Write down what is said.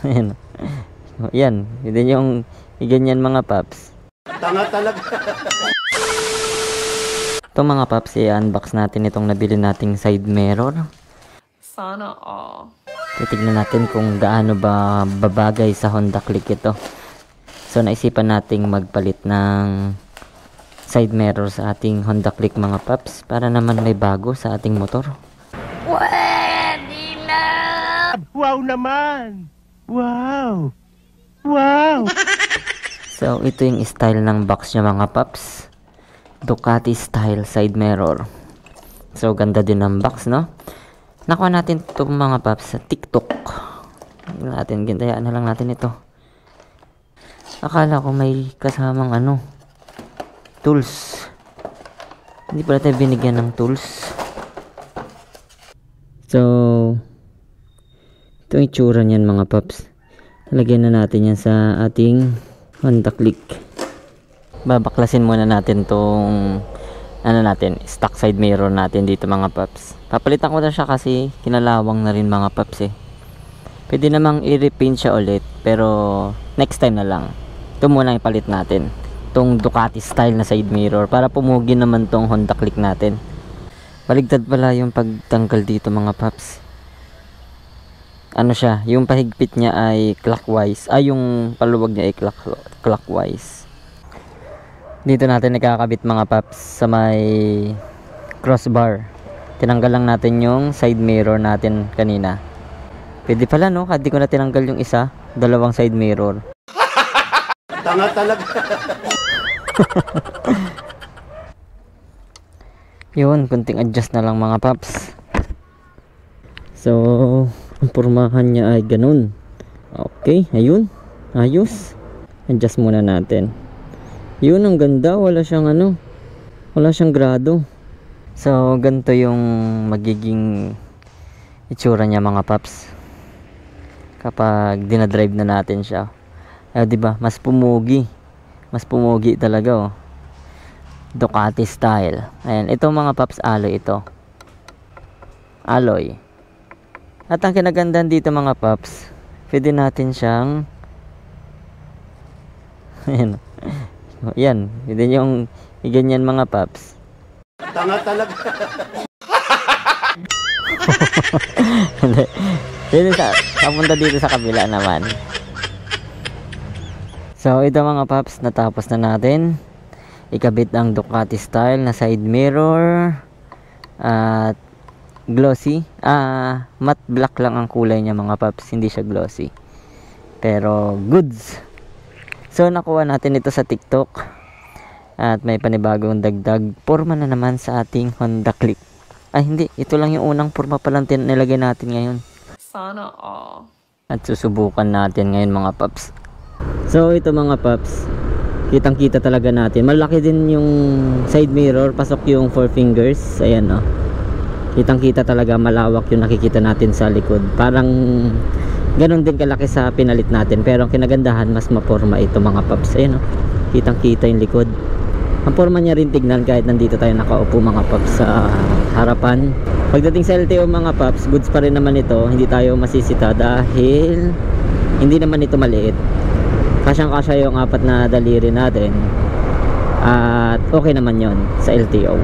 Ayan. Yan, yun yung ganyan mga paps. Tanga talaga. Ito mga paps, i-unbox natin itong nabili nating side mirror. Sana all. Titignan natin kung gaano ba babagay sa Honda Click ito. So naisipan nating magpalit ng side mirror sa ating Honda Click mga paps, para naman may bago sa ating motor. Pwede na! Wow naman! Wow! Wow! So ito yung style ng box niya mga paps. Ducati style side mirror. So ganda din ng box, no? Nakuha natin itong mga paps sa TikTok. Gintayaan na lang natin ito. Akala ko may kasamang tools. Hindi pala tayo binigyan ng tools. So ito yung itsura niyan mga paps. Lagyan na natin yan sa ating Honda Click. Babaklasin muna natin tong stock side mirror natin dito mga paps. Papalitan ko na siya kasi kinalawang na rin mga paps eh. Pwede namang i-repaint siya ulit, pero next time na lang. Ito muna ipalit natin, tong Ducati style na side mirror, para pumugi naman tong Honda Click natin. Baligtad pala yung pagtanggal dito mga paps. Ano siya, yung pahigpit niya ay clockwise, yung paluwag niya ay clockwise. Dito natin nakakabit mga paps sa may crossbar. Tinanggal lang natin yung side mirror natin kanina. Pwede pala no, hindi ko na tinanggal yung isa, dalawang side mirror. Tanga talaga. Yun, kunting adjust na lang mga paps. So ang pormahan niya ay ganun. Okay, ayun, ayos. Adjust muna natin. Yun, ang ganda, wala siyang grado. So ganito yung magiging itsura niya mga paps kapag dinadrive na natin siya. Diba, mas pumugi talaga Ducati style. Ayan, ito mga paps, alloy ito. Alloy. At ang kinagandaan dito mga paps, pwede natin siyang yan, yun yung ganyan mga paps. Tanga talaga. Dito papunta dito sa kabila naman. So ito mga paps, natapos na natin ikabit ang Ducati style na side mirror at glossy. Matte black lang ang kulay niya mga paps, hindi siya glossy, pero goods. So nakuha natin ito sa TikTok at may panibagong dagdag porma na naman sa ating Honda Click. Ay hindi, ito lang yung unang porma palang nilagay natin ngayon. Sana all. At susubukan natin ngayon mga paps. So ito mga paps, kitang kita talaga natin. Malaki din yung side mirror, pasok yung 4 fingers. Ayan kitang kita talaga, malawak yung nakikita natin sa likod. Parang ganun din kalaki sa pinalit natin, pero ang kinagandahan mas maporma ito mga paps. Ayan kitang kita yung likod. Ang porma niya rin tignan kahit nandito tayo nakaupo mga paps sa harapan. Pagdating sa LTO mga paps, goods pa rin naman ito. Hindi tayo masisita dahil hindi naman ito maliit. Kasyang kasya yung 4 na daliri natin. At okay naman yon sa LTO.